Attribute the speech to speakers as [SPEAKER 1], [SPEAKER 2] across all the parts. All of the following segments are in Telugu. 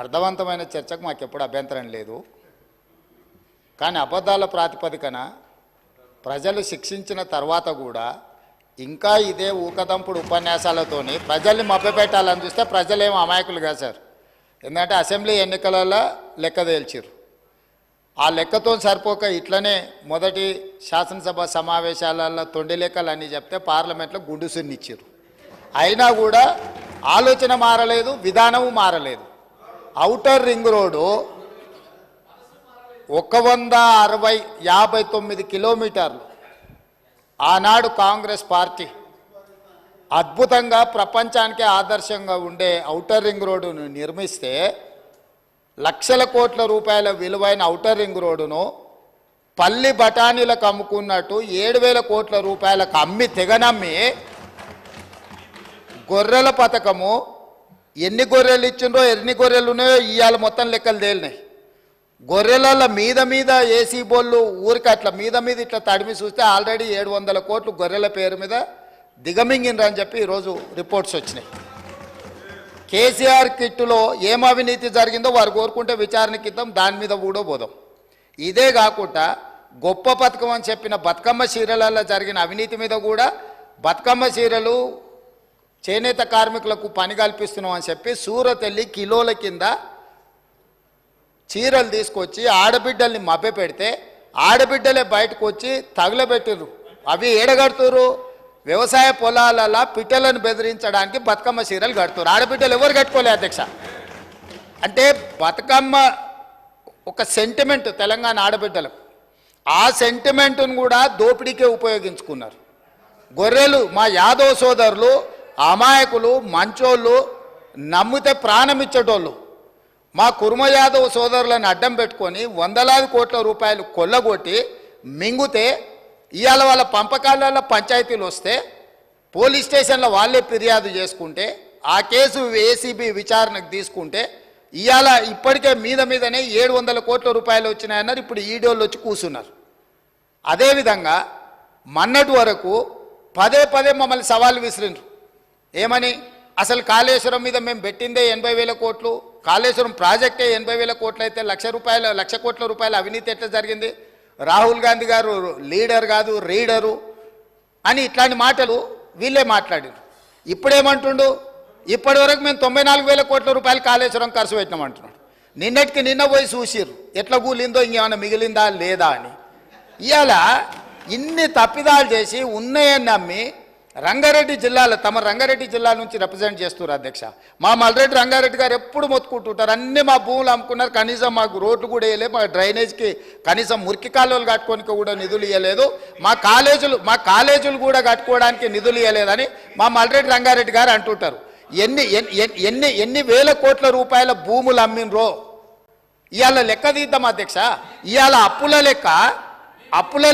[SPEAKER 1] అర్థవంతమైన చర్చకు మాకెప్పుడు అభ్యంతరం లేదు. కానీ అబద్ధాల ప్రాతిపదికన ప్రజలు శిక్షించిన తర్వాత కూడా ఇంకా ఇదే ఊకదంపుడు ఉపన్యాసాలతోని ప్రజల్ని మభ్యపెట్టాలని చూస్తే ప్రజలేమో అమాయకులు కాదు సార్. ఎందుకంటే అసెంబ్లీ ఎన్నికలలో లెక్క తేల్చారు. ఆ లెక్కతో సరిపోక ఇట్లనే మొదటి శాసనసభ సమావేశాలలో తొండి లెక్కలు అన్నీ చెప్తే పార్లమెంట్లో గుండు సున్నిచ్చారు. అయినా కూడా ఆలోచన మారలేదు, విధానము మారలేదు. ఔటర్ రింగ్ రోడ్డు 159 కిలోమీటర్లు ఆనాడు కాంగ్రెస్ పార్టీ అద్భుతంగా ప్రపంచానికే ఆదర్శంగా ఉండే ఔటర్ రింగ్ రోడ్డును నిర్మిస్తే లక్షల కోట్ల రూపాయల విలువైన ఔటర్ రింగ్ రోడ్డును పల్లి బఠానీలకు అమ్ముకున్నట్టు 7,000 కోట్ల రూపాయలకు అమ్మి తెగనమ్మి గొర్రెల పథకము ఎన్ని గొర్రెలు ఇచ్చిండ్రో ఎన్ని గొర్రెలు ఉన్నాయో ఇవాళ మొత్తం లెక్కలు తేలినాయి. గొర్రెల మీద ఏసీ బోళ్ళు ఊరికి అట్లా మీద ఇట్లా తడిమి చూస్తే ఆల్రెడీ 700 కోట్లు గొర్రెల పేరు మీద దిగమింగినరని చెప్పి ఈరోజు రిపోర్ట్స్ వచ్చినాయి. కేసీఆర్ కిట్టులో ఏం అవినీతి జరిగిందో వారు కోరుకుంటే విచారణకి ఇద్దాం, దాని మీద కూడా పోదాం. ఇదే కాకుండా గొప్ప పథకం అని చెప్పిన బతుకమ్మ చీరలలో జరిగిన అవినీతి మీద కూడా బతుకమ్మ చీరలు చేనేత కార్మికులకు పని కల్పిస్తున్నాం అని చెప్పి సూరత్ వెళ్ళి కిలోల కింద చీరలు తీసుకొచ్చి ఆడబిడ్డల్ని మభ్యపెడితే ఆడబిడ్డలే బయటకు వచ్చి తగులబెట్టిర్రు. అవి ఏడగడుతురు వ్యవసాయ పొలాలలో పిట్టలను బెదిరించడానికి బతుకమ్మ చీరలు కడుతున్నారు. ఆడబిడ్డలు ఎవరు కట్టుకోలే అధ్యక్ష. అంటే బతుకమ్మ ఒక సెంటిమెంట్ తెలంగాణ ఆడబిడ్డలకు, ఆ సెంటిమెంట్ను కూడా దోపిడీకే ఉపయోగించుకున్నారు. గొర్రెలు మా యాదవ్ సోదరులు అమాయకులు, మంచోళ్ళు, నమ్మితే ప్రాణం ఇచ్చేటోళ్ళు మా కుర్మ యాదవ్ సోదరులను అడ్డం పెట్టుకొని 100,000 కోట్ల రూపాయలు కొల్లగొట్టి మింగుతే ఇవాళ వాళ్ళ పంపకాలలో పంచాయతీలు వస్తే పోలీస్ స్టేషన్లో వాళ్ళే ఫిర్యాదు చేసుకుంటే ఆ కేసు ఏసీబీ విచారణకు తీసుకుంటే ఇవాళ ఇప్పటికే మీదనే 700 కోట్ల రూపాయలు వచ్చినాయన్నారు. ఇప్పుడు ఈడోళ్ళు వచ్చి కూర్చున్నారు. అదేవిధంగా మొన్నటి వరకు పదే మమ్మల్ని సవాల్ విసిరిండ్రు. ఏమని? అసలు కాళేశ్వరం మీద మేము పెట్టిందే 80,000 కోట్లు, కాళేశ్వరం ప్రాజెక్టే 80,000 కోట్లు అయితే 1,00,000 కోట్ల రూపాయల అవినీతి ఎట్లా జరిగింది? రాహుల్ గాంధీ గారు లీడర్ కాదు రీడరు అని ఇట్లాంటి మాటలు వీళ్ళే మాట్లాడారు. ఇప్పుడేమంటుండు? ఇప్పటి వరకు మేము 94,000 కోట్ల రూపాయలు కాళేశ్వరం ఖర్చు పెట్టినామంటున్నాడు. నిన్నటికి నిన్న పోయి చూసిర్రు ఎట్లా కూలిందో, ఇంకేమైనా మిగిలిందా లేదా అని. ఇవాళ ఇన్ని తప్పిదాలు చేసి ఉన్నాయని నమ్మి రంగారెడ్డి జిల్లాలో తమ రంగారెడ్డి జిల్లా నుంచి రిప్రజెంట్ చేస్తున్నారు అధ్యక్ష. మా మల్రెడ్డి రంగారెడ్డి గారు ఎప్పుడు మొత్తుకుంటుంటారు, అన్నీ మా భూములు అమ్ముకున్నారు, కనీసం మాకు రోడ్లు కూడా వేయలేదు, మా డ్రైనేజ్కి కనీసం మురికి కాలువలు కట్టుకోనికి కూడా నిధులు ఇవ్వలేదు, మా కాలేజీలు కూడా కట్టుకోవడానికి నిధులు ఇవ్వలేదని మా మల్రెడ్డి రంగారెడ్డి గారు అంటుంటారు. ఎన్ని వేల కోట్ల రూపాయల భూములు అమ్మినరో ఇవాళ లెక్క తీద్దాం అధ్యక్ష. ఇవాళ అప్పుల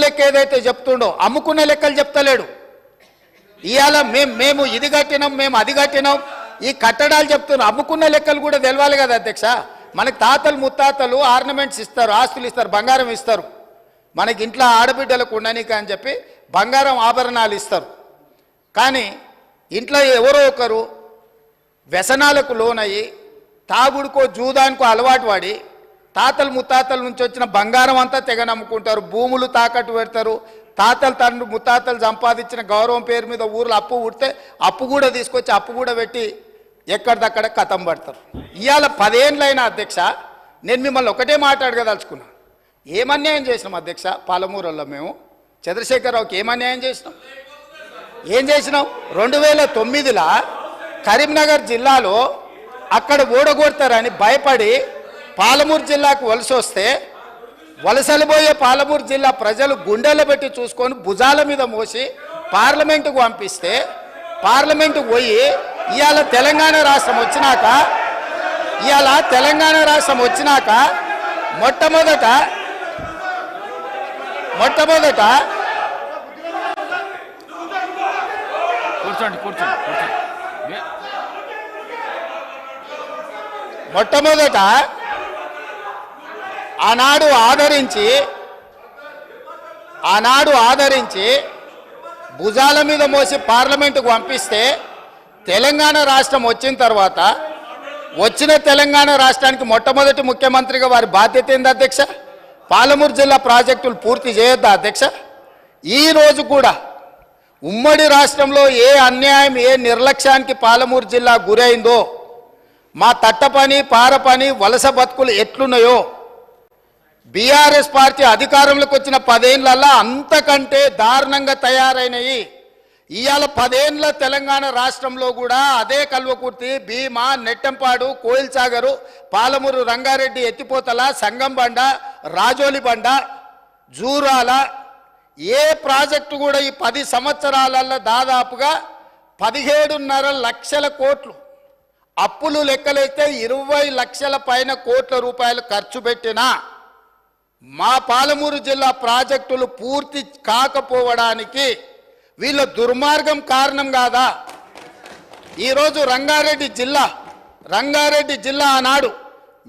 [SPEAKER 1] లెక్క ఏదైతే చెప్తుండో అమ్ముకున్న లెక్కలు చెప్తలేడు. ఇవాళ మేము ఇది కట్టినాం, మేము అది కట్టినాం, ఈ కట్టడాలు చెప్తున్నాం. అమ్ముకున్న లెక్కలు కూడా తెలవాలి కదా అధ్యక్ష. మనకి తాతలు ముత్తాతలు ఆర్నమెంట్స్ ఇస్తారు, ఆస్తులు ఇస్తారు, బంగారం ఇస్తారు. మనకి ఇంట్లో ఆడబిడ్డలకు ఉండనీక అని చెప్పి బంగారం ఆభరణాలు ఇస్తారు. కానీ ఇంట్లో ఎవరో ఒకరు వ్యసనాలకు లోనయ్యి తాగుడుకో జూదానికో అలవాటు పడి తాతలు ముత్తాతల నుంచి వచ్చిన బంగారం అంతా తెగ నమ్ముకుంటారు, భూములు తాకట్టు పెడతారు. తాతలు తండ్రి ముత్తాతలు సంపాదించిన గౌరవం పేరు మీద ఊర్లో అప్పు పుడితే అప్పు కూడా తీసుకొచ్చి అప్పు కూడా పెట్టి ఎక్కడిదక్కడ కథం పడతారు. ఇవాళ 10 ఏళ్ళైనా అధ్యక్ష నేను మిమ్మల్ని ఒకటే మాట్లాడగదలుచుకున్నా. ఏమన్యాయం చేసినాం అధ్యక్ష? పాలమూరులో మేము చంద్రశేఖరరావుకి ఏమన్యాయం చేసినాం? 2009లో కరీంనగర్ జిల్లాలో అక్కడ ఓడగొడతారని భయపడి పాలమూరు జిల్లాకు వలస వస్తే వలసలు పోయే పాలమూరు జిల్లా ప్రజలు గుండెలు పెట్టి చూసుకొని భుజాల మీద మోసి పార్లమెంటుకు పంపిస్తే పార్లమెంటుకు పోయి ఇవాళ తెలంగాణ రాష్ట్రం వచ్చినాక మొట్టమొదట ఆనాడు ఆదరించి భుజాల మీద మోసి పార్లమెంటుకు పంపిస్తే తెలంగాణ రాష్ట్రం వచ్చిన తర్వాత వచ్చిన తెలంగాణ రాష్ట్రానికి మొట్టమొదటి ముఖ్యమంత్రిగా వారి బాధ్యత ఏంది అధ్యక్ష? పాలమూరు జిల్లా ప్రాజెక్టులు పూర్తి చేయొద్దా అధ్యక్ష? ఈ రోజు కూడా ఉమ్మడి రాష్ట్రంలో ఏ అన్యాయం, ఏ నిర్లక్ష్యానికి పాలమూరు జిల్లా గురైందో, మా తట్ట పని, పార పని, వలస బతుకులు ఎట్లున్నాయో, బీఆర్ఎస్ పార్టీ అధికారంలోకి వచ్చిన 10 ఏళ్లలో అంతకంటే దారుణంగా తయారైనవి. ఇవాళ 10 ఏళ్ల తెలంగాణ రాష్ట్రంలో కూడా అదే కల్వకుర్తి, భీమా, నెట్టంపాడు, కోయిల్ సాగరు, పాలమూరు రంగారెడ్డి ఎత్తిపోతల, సంగంబండ, రాజోలి బండ, జూరాల, ఏ ప్రాజెక్టు కూడా ఈ 10 సంవత్సరాలలో దాదాపుగా 17.5 లక్షల కోట్లు అప్పులు లెక్కలైతే 20 లక్షల పైన కోట్ల రూపాయలు ఖర్చు పెట్టినా మా పాలమూరు జిల్లా ప్రాజెక్టులు పూర్తి కాకపోవడానికి వీళ్ళ దుర్మార్గం కారణం కాదా? ఈరోజు రంగారెడ్డి జిల్లా ఆనాడు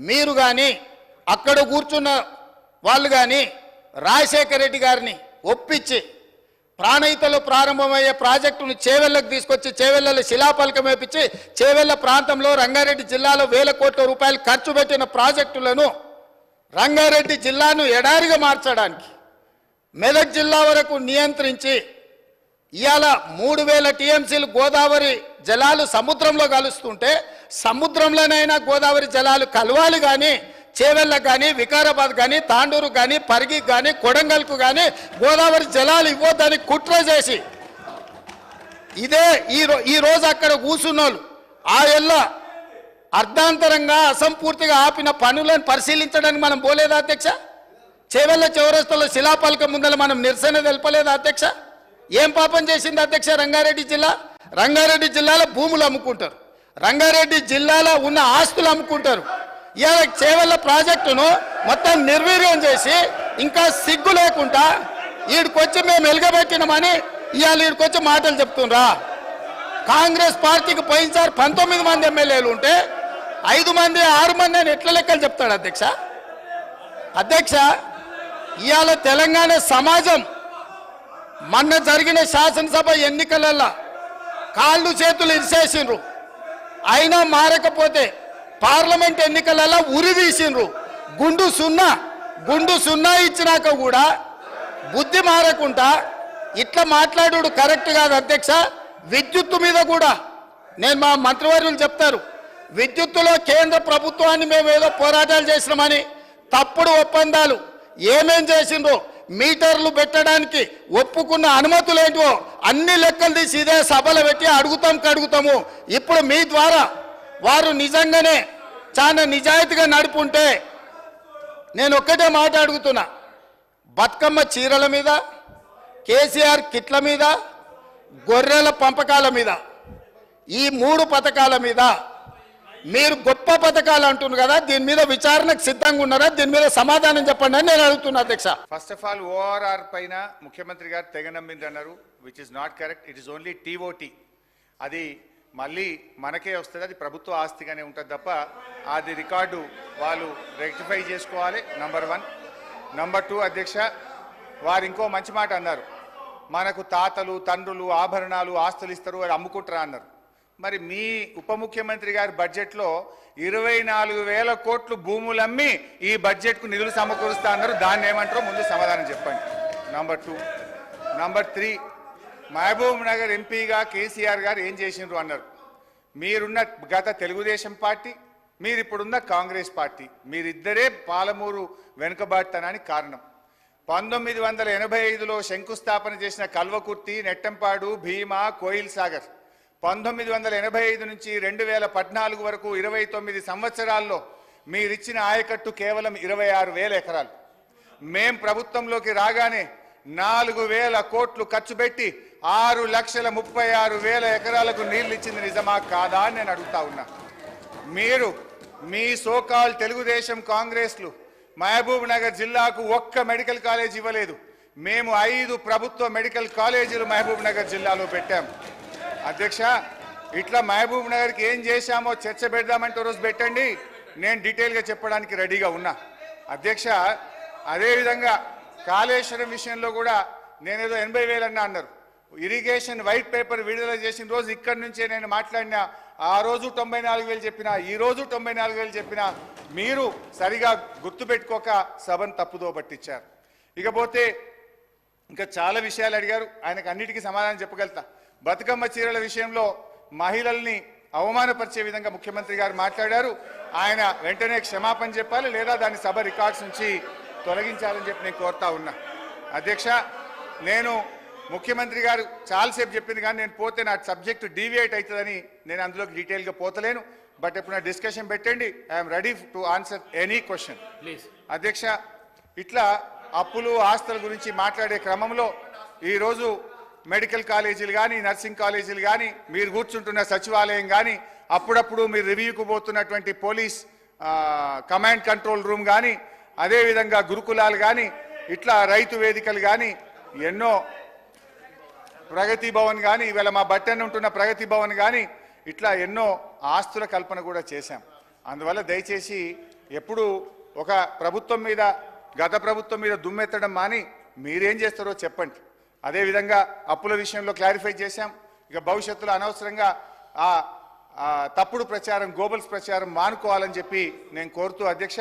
[SPEAKER 1] మీరు కానీ అక్కడ కూర్చున్న వాళ్ళు కానీ రాజశేఖర రెడ్డి గారిని ఒప్పించి ప్రాణహితలో ప్రారంభమయ్యే ప్రాజెక్టును చేవెళ్లకు తీసుకొచ్చి చేవెళ్లలో శిలాఫలకం వేపించి చేవెళ్ల ప్రాంతంలో రంగారెడ్డి జిల్లాలో 1000 కోట్ల రూపాయలు ఖర్చు పెట్టిన ప్రాజెక్టులను రంగారెడ్డి జిల్లాను ఎడారిగా మార్చడానికి మెదక్ జిల్లా వరకు నియంత్రించి ఇవాళ 3000 టీఎంసీలు గోదావరి జలాలు సముద్రంలో కలుస్తుంటే సముద్రంలోనైనా గోదావరి జలాలు కలవాలి కానీ చేవెళ్ళకు కానీ వికారాబాద్ కానీ తాండూరు కానీ పరిగికి కానీ కొడంగల్కు కానీ గోదావరి జలాలు ఇవ్వద్దని కుట్ర చేసి ఇదే ఈ రోజు అక్కడ కూర్చున్నోళ్ళు ఆ ఎల్ల అర్ధాంతరంగా అసంపూర్తిగా ఆపిన పనులను పరిశీలించడానికి మనం పోలేదా అధ్యక్ష? చేవెళ్ళ చౌరస్తాలో శిలాఫలకం ముందర మనం నిరసన తెలపలేదా అధ్యక్ష? ఏం పాపం చేసింది అధ్యక్ష రంగారెడ్డి జిల్లా? రంగారెడ్డి జిల్లాలో భూములు అమ్ముకుంటారు, రంగారెడ్డి జిల్లాలో ఉన్న ఆస్తులు అమ్ముకుంటారు. ఇవాళ చేవెళ్ళ ప్రాజెక్టును మొత్తం నిర్వీర్యం చేసి ఇంకా సిగ్గు లేకుండా ఈడికొచ్చి మేము వెలుగబెట్టినామని ఇవాళ ఈడికొచ్చి మాటలు చెప్తుండ్రా? కాంగ్రెస్ పార్టీకి పోయినసారి 19 మంది ఎమ్మెల్యేలు ఉంటే 5 మంది 6 మంది అని ఎట్లా లెక్కలు చెప్తాడు అధ్యక్ష? అధ్యక్ష, ఇవాళ తెలంగాణ సమాజం మొన్న జరిగిన శాసనసభ ఎన్నికలలో కాళ్ళు చేతులు ఇరిసేసిండ్రు, అయినా మారకపోతే పార్లమెంట్ ఎన్నికలలో ఉరి తీసిండ్రు. గుండు సున్నా ఇచ్చినాక కూడా బుద్ధి మారకుండా ఇట్లా మాట్లాడు కరెక్ట్ కాదు అధ్యక్ష. విద్యుత్తు మీద కూడా నేను మా మంత్రివర్యులు చెప్తారు, విద్యుత్తులో కేంద్ర ప్రభుత్వాన్ని మేము ఏదో పోరాటాలు చేసినామని తప్పుడు ఒప్పందాలు ఏమేం చేసిండ్రో, మీటర్లు పెట్టడానికి ఒప్పుకున్న అనుమతులు ఏంటో అన్ని లెక్కలు తీసి ఇదే సభలో పెట్టి అడుగుతాము. ఇప్పుడు మీ ద్వారా వారు నిజంగానే చాలా నిజాయితీగా నడుపుంటే నేను ఒక్కటే మాట అడుగుతున్నా, బతుకమ్మ చీరల మీద, కేసీఆర్ కిట్ల మీద, గొర్రెల పంపకాల మీద, ఈ 3 పథకాల మీద మీరు గొప్ప పథకాలు అంటున్నారు కదా, దీని మీద విచారణకు సిద్ధంగా ఉన్నారా? దీని మీద సమాధానం చెప్పండి అని నేను అడుగుతున్నా అధ్యక్ష.
[SPEAKER 2] ఫస్ట్ ఆఫ్ ఆల్ ఓఆర్ఆర్ పైన ముఖ్యమంత్రి గారు తెగ నమ్మింది అన్నారు, which is not correct. It is only TOT. అది మళ్ళీ మనకే వస్తుంది, అది ప్రభుత్వ ఆస్తిగానే ఉంటుంది తప్ప అది రికార్డు వాళ్ళు రెక్టిఫై చేసుకోవాలి. నంబర్ 1. నంబర్ 2 అధ్యక్ష, వారు ఇంకో మంచి మాట అన్నారు, మనకు తాతలు తండ్రులు ఆభరణాలు ఆస్తులు ఇస్తారు, అది అమ్ముకుంటారా అన్నారు. మరి మీ ఉప ముఖ్యమంత్రి గారి బడ్జెట్లో 24,000 కోట్లు భూములు అమ్మి ఈ బడ్జెట్కు నిధులు సమకూరుస్తా అన్నారు. దాన్ని ఏమంటారో ముందు సమాధానం చెప్పండి. నంబర్ 2. నంబర్ 3, మహబూబ్ నగర్ ఎంపీగా కేసీఆర్ గారు ఏం చేసిండ్రు అన్నారు. మీరున్న గత తెలుగుదేశం పార్టీ, మీరిప్పుడున్న కాంగ్రెస్ పార్టీ, మీరిద్దరే పాలమూరు వెనుకబాటుతనానికి కారణం. 1985లో శంకుస్థాపన చేసిన కల్వకుర్తి, నెట్టంపాడు, భీమా, కోయిల్ సాగర్ 1985 నుంచి 2014 వరకు 29 సంవత్సరాల్లో మీరిచ్చిన ఆయకట్టు కేవలం 26,000 ఎకరాలు. మేం ప్రభుత్వంలోకి రాగానే 4,000 కోట్లు ఖర్చు పెట్టి 6,36,000 ఎకరాలకు నీళ్లు ఇచ్చింది నిజమా కాదా అని నేను అడుగుతా ఉన్నా. మీరు మీ సోకాల్ తెలుగుదేశం కాంగ్రెస్లు మహబూబ్ నగర్ జిల్లాకు ఒక్క మెడికల్ కాలేజ్ ఇవ్వలేదు. మేము 5 ప్రభుత్వ మెడికల్ కాలేజీలు మహబూబ్ నగర్ జిల్లాలో పెట్టాం. అధ్యక్ష, ఇట్లా మహబూబ్ నగర్కి ఏం చేశామో చర్చ పెడదామంటే రోజు పెట్టండి, నేను డీటెయిల్గా చెప్పడానికి రెడీగా ఉన్నా. అధ్యక్ష, అదేవిధంగా కాళేశ్వరం విషయంలో కూడా నేనేదో 80,000 అన్నారు. ఇరిగేషన్ వైట్ పేపర్ విడుదల చేసిన రోజు ఇక్కడి నుంచే నేను మాట్లాడిన ఆ రోజు 94,000 చెప్పినా ఈ రోజు 94,000 చెప్పినా మీరు సరిగా గుర్తుపెట్టుకోక సభను తప్పుదో పట్టించారు. ఇకపోతే ఇంకా చాలా విషయాలు అడిగారు, ఆయనకు అన్నిటికీ సమాధానం చెప్పగలుగుతా. బతుకమ్మ చీరల విషయంలో మహిళల్ని అవమానపరిచే విధంగా ముఖ్యమంత్రి గారు మాట్లాడారు. ఆయన వెంటనే క్షమాపణ చెప్పాలి, లేదా దాని సభ రికార్డ్స్ నుంచి తొలగించాలని చెప్పి నేను కోరుతా ఉన్నా. అధ్యక్ష, నేను ముఖ్యమంత్రి గారు చాలాసేపు చెప్పింది కానీ నేను పోతే నా సబ్జెక్టు డీవియేట్ అవుతుందని నేను అందులోకి డీటెయిల్గా పోతలేను. బట్ ఇప్పుడు నా డిస్కషన్ పెట్టండి, I'm ready to answer any question please. అధ్యక్ష, ఇట్లా అప్పులు ఆస్తుల గురించి మాట్లాడే క్రమంలో ఈరోజు మెడికల్ కాలేజీలు కానీ నర్సింగ్ కాలేజీలు కానీ మీరు కూర్చుంటున్న సచివాలయం కానీ అప్పుడప్పుడు మీరు రివ్యూకు పోతున్నటువంటి పోలీస్ కమాండ్ కంట్రోల్ రూమ్ కానీ అదేవిధంగా గురుకులాలు కానీ ఇట్లా రైతు వేదికలు కానీ ఎన్నో ప్రగతి భవన్ కానీ ఇవాళ మా బట్టెన్ ఉంటున్న ప్రగతి భవన్ కానీ ఇట్లా ఎన్నో ఆస్తుల కల్పన కూడా చేశాం. అందువల్ల దయచేసి ఎప్పుడు ఒక ప్రభుత్వం మీద గత ప్రభుత్వం మీద దుమ్మెత్తడం మాని మీరేం చేస్తారో చెప్పండి. అదేవిధంగా అప్పుల విషయంలో క్లారిఫై చేశాం. ఇక భవిష్యత్తులో అనవసరంగా తప్పుడు ప్రచారం గోబల్స్ ప్రచారం మానుకోవాలని చెప్పి నేను కోరుతూ అధ్యక్ష